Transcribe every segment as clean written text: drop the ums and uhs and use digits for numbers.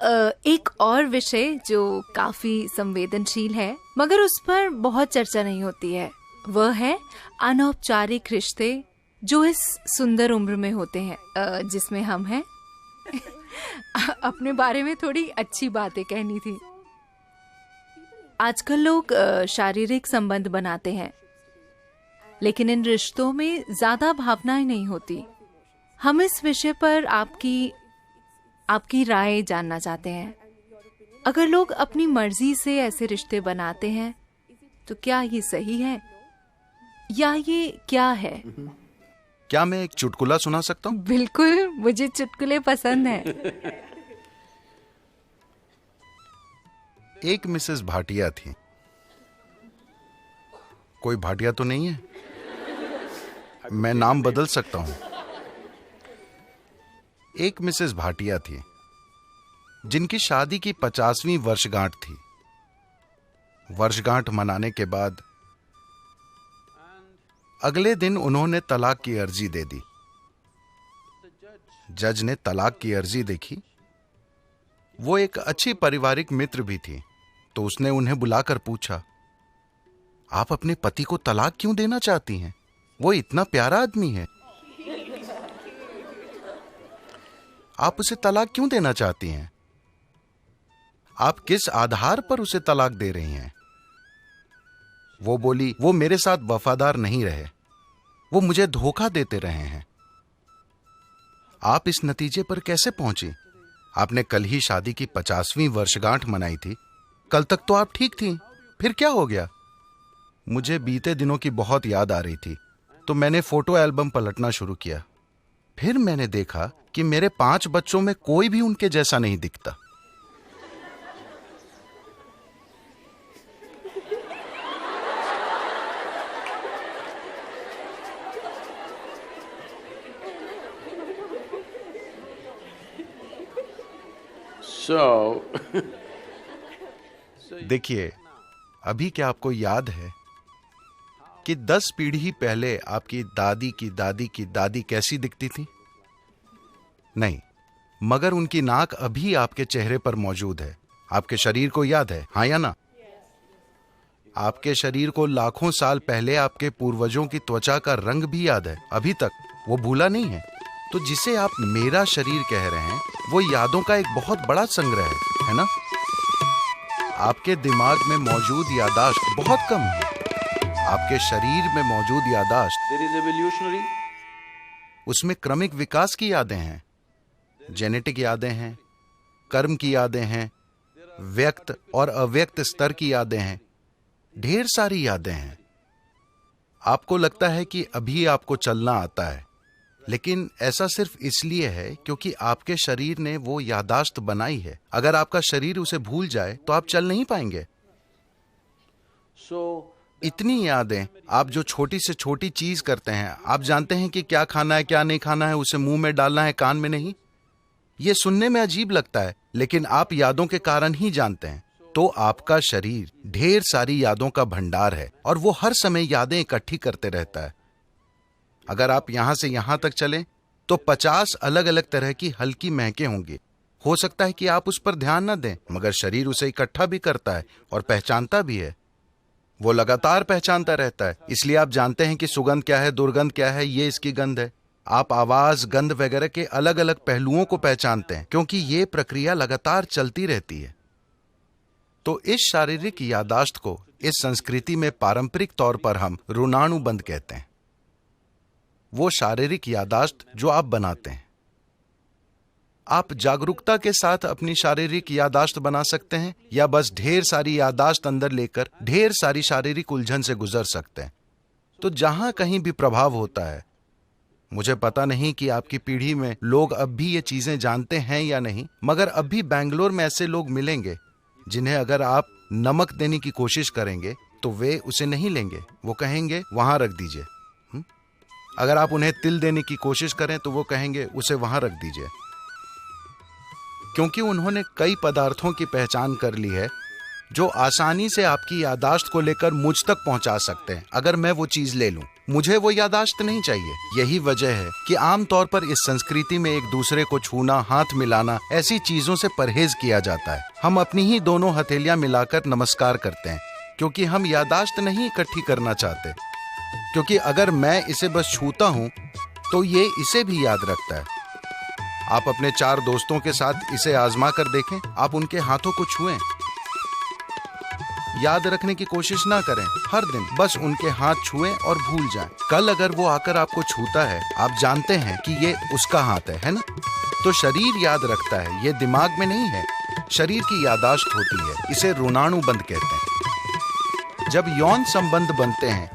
एक और विषय जो काफी संवेदनशील है मगर उस पर बहुत चर्चा नहीं होती है, वह है अनौपचारिक रिश्ते जो इस सुंदर उम्र में होते हैं जिसमें हम हैं। अपने बारे में थोड़ी अच्छी बातें कहनी थी। आजकल लोग शारीरिक संबंध बनाते हैं लेकिन इन रिश्तों में ज्यादा भावनाएं नहीं होती। हम इस विषय पर आपकी राय जानना चाहते हैं। अगर लोग अपनी मर्जी से ऐसे रिश्ते बनाते हैं तो क्या ये सही है या ये क्या है? क्या मैं एक चुटकुला सुना सकता हूँ? बिल्कुल, मुझे चुटकुले पसंद हैं। एक मिसेस भाटिया थी। कोई भाटिया तो नहीं है? मैं नाम बदल सकता हूं। एक मिसेस भाटिया थी जिनकी शादी की 50वीं वर्षगांठ थी। वर्षगांठ मनाने के बाद अगले दिन उन्होंने तलाक की अर्जी दे दी। जज ने तलाक की अर्जी देखी। वो एक अच्छी पारिवारिक मित्र भी थी, तो उसने उन्हें बुलाकर पूछा, आप अपने पति को तलाक क्यों देना चाहती हैं? वो इतना प्यारा आदमी है। आप उसे तलाक क्यों देना चाहती हैं? आप किस आधार पर उसे तलाक दे रही हैं? वो बोली, वो मेरे साथ वफादार नहीं रहे, वो मुझे धोखा देते रहे हैं। आप इस नतीजे पर कैसे पहुंची? आपने कल ही शादी की 50वीं वर्षगांठ मनाई थी। कल तक तो आप ठीक थी, फिर क्या हो गया? मुझे बीते दिनों की बहुत याद आ रही थी, तो मैंने फोटो एल्बम पलटना शुरू किया। फिर मैंने देखा कि मेरे 5 बच्चों में कोई भी उनके जैसा नहीं दिखता। देखिए, अभी क्या आपको याद है कि 10 पीढ़ी पहले आपकी दादी की दादी की दादी कैसी दिखती थी? नहीं, मगर उनकी नाक अभी आपके चेहरे पर मौजूद है। आपके शरीर को याद है, हाँ या ना? आपके शरीर को लाखों साल पहले आपके पूर्वजों की त्वचा का रंग भी याद है, अभी तक वो भूला नहीं है। तो जिसे आप मेरा शरीर कह रहे हैं, वो यादों का एक बहुत बड़ा संग्रह है ना? आपके दिमाग में मौजूद यादाश्त बहुत कम है। आपके शरीर में मौजूद यादाश्त, उसमें क्रमिक विकास की यादें हैं, जेनेटिक यादें हैं, कर्म की यादें हैं, व्यक्त और अव्यक्त स्तर की यादें हैं, ढेर सारी यादें हैं। आपको लगता है कि अभी आपको चलना आता है, लेकिन ऐसा सिर्फ इसलिए है क्योंकि आपके शरीर ने वो यादाश्त बनाई है। अगर आपका शरीर उसे भूल जाए तो आप चल नहीं पाएंगे। इतनी यादें, आप जो छोटी से छोटी चीज करते हैं, आप जानते हैं कि क्या खाना है क्या नहीं खाना है, उसे मुंह में डालना है कान में नहीं। ये सुनने में अजीब लगता है, लेकिन आप यादों के कारण ही जानते हैं। तो आपका शरीर ढेर सारी यादों का भंडार है और वो हर समय यादें इकट्ठी करते रहता है। अगर आप यहां से यहां तक चलें तो 50 अलग अलग तरह की हल्की महकें होंगी। हो सकता है कि आप उस पर ध्यान न दें, मगर शरीर उसे इकट्ठा भी करता है और पहचानता भी है। वो लगातार पहचानता रहता है, इसलिए आप जानते हैं कि सुगंध क्या है, दुर्गंध क्या है, ये इसकी गंध है। आप आवाज, गंध वगैरह के अलग अलग पहलुओं को पहचानते हैं, क्योंकि ये प्रक्रिया लगातार चलती रहती है। तो इस शारीरिक यादाश्त को इस संस्कृति में पारंपरिक तौर पर हम ऋणानुबंध कहते हैं। वो शारीरिक यादाश्त जो आप बनाते हैं। आप जागरूकता के साथ अपनी शारीरिक यादाश्त बना सकते हैं या बस ढेर सारी यादाश्त अंदर लेकर ढेर सारी शारीरिक उलझन से गुजर सकते हैं। तो जहां कहीं भी प्रभाव होता है, मुझे पता नहीं कि आपकी पीढ़ी में लोग अब भी ये चीजें जानते हैं या नहीं, मगर अब भी बैंगलोर में ऐसे लोग मिलेंगे जिन्हें अगर आप नमक देने की कोशिश करेंगे तो वे उसे नहीं लेंगे। वो कहेंगे वहां रख दीजिए। अगर आप उन्हें तिल देने की कोशिश करें तो वो कहेंगे उसे वहां रख दीजिए, क्योंकि उन्होंने कई पदार्थों की पहचान कर ली है जो आसानी से आपकी यादाश्त को लेकर मुझ तक पहुंचा सकते हैं अगर मैं वो चीज ले लूं। मुझे वो यादाश्त नहीं चाहिए। यही वजह है कि आमतौर पर इस संस्कृति में एक दूसरे को छूना, हाथ मिलाना, ऐसी चीजों से परहेज किया जाता है। हम अपनी ही दोनों हथेलियां मिलाकर नमस्कार करते हैं, क्योंकि हम यादाश्त नहीं इकट्ठी करना चाहते। क्योंकि अगर मैं इसे बस छूता हूं तो ये इसे भी याद रखता है। आप अपने 4 दोस्तों के साथ इसे आजमा कर देखें। आप उनके हाथों को छुएं, याद रखने की कोशिश ना करें। हर दिन बस उनके हाथ छुएं और भूल जाएं। कल अगर वो आकर आपको छूता है, आप जानते हैं कि ये उसका हाथ है ना? तो शरीर याद रखता है, ये दिमाग में नहीं है। शरीर की यादाश्त होती है, इसे ऋणानुबंध कहते हैं। जब यौन संबंध बनते हैं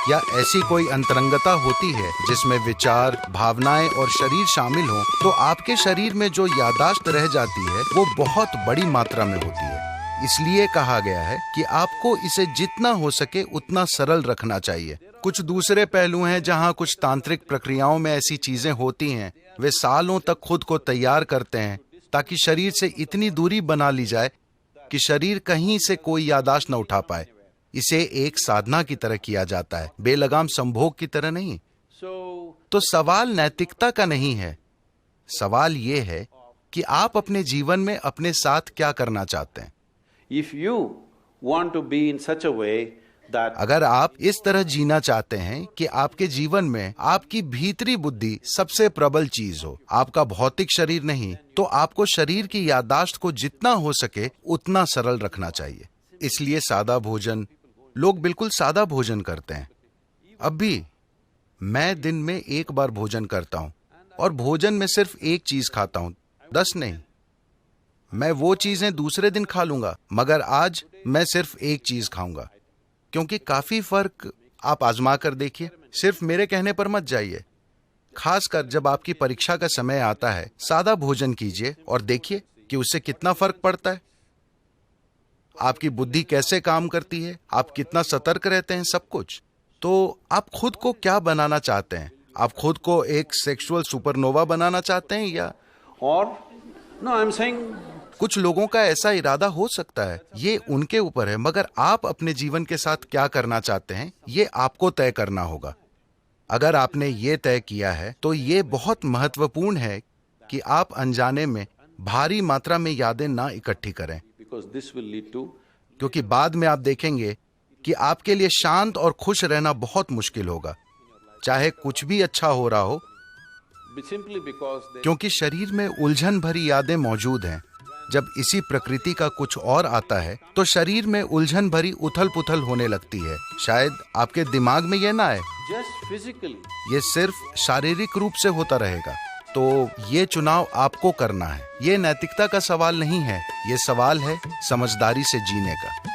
या ऐसी कोई अंतरंगता होती है जिसमें विचार, भावनाएं और शरीर शामिल हों, तो आपके शरीर में जो यादाश्त रह जाती है वो बहुत बड़ी मात्रा में होती है। इसलिए कहा गया है कि आपको इसे जितना हो सके उतना सरल रखना चाहिए। कुछ दूसरे पहलू हैं जहां कुछ तांत्रिक प्रक्रियाओं में ऐसी चीजें होती हैं। वे सालों तक खुद को तैयार करते हैं ताकि शरीर से इतनी दूरी बना ली जाए कि शरीर कहीं से कोई यादाश्त न उठा पाए। इसे एक साधना की तरह किया जाता है, बेलगाम संभोग की तरह नहीं। तो सवाल नैतिकता का नहीं है। सवाल ये है कि आप अपने जीवन में अपने साथ क्या करना चाहते हैं। If you want to be in such a way that अगर आप इस तरह जीना चाहते हैं कि आपके जीवन में आपकी भीतरी बुद्धि सबसे प्रबल चीज हो, आपका भौतिक शरीर नहीं, तो आपको शरीर की यादाश्त को जितना हो सके उतना सरल रखना चाहिए। इसलिए सादा भोजन, लोग बिल्कुल सादा भोजन करते हैं। अब भी मैं दिन में 1 बार भोजन करता हूं और भोजन में सिर्फ 1 चीज खाता हूं, 10 नहीं। मैं वो चीजें दूसरे दिन खा लूंगा, मगर आज मैं सिर्फ 1 चीज खाऊंगा। क्योंकि काफी फर्क आप आजमा कर देखिए। सिर्फ मेरे कहने पर मत जाइए। खासकर जब आपकी परीक्षा का समय आता है, सादा भोजन कीजिए और देखिए कि उससे कितना फर्क पड़ता है। आपकी बुद्धि कैसे काम करती है, आप कितना सतर्क रहते हैं, सब कुछ। तो आप खुद को क्या बनाना चाहते हैं? आप खुद को एक सेक्सुअल सुपरनोवा बनाना चाहते हैं या I'm saying कुछ लोगों का ऐसा इरादा हो सकता है, ये उनके ऊपर है। मगर आप अपने जीवन के साथ क्या करना चाहते हैं, ये आपको तय करना होगा। अगर आपने ये तय किया है तो ये बहुत महत्वपूर्ण है कि आप अनजाने में भारी मात्रा में यादें ना इकट्ठी करें, because this will lead to क्योंकि बाद में आप देखेंगे कि आपके लिए शांत और खुश रहना बहुत मुश्किल होगा, चाहे कुछ भी अच्छा हो रहा हो, simply because they क्योंकि शरीर में उलझन भरी यादें मौजूद हैं। जब इसी प्रकृति का कुछ और आता है तो शरीर में उलझन भरी उथल पुथल होने लगती है। शायद आपके दिमाग में ये ना आए, just physically ये सिर्फ शारीरिक रूप से होता रहेगा। तो ये चुनाव आपको करना है। ये नैतिकता का सवाल नहीं है, ये सवाल है समझदारी से जीने का।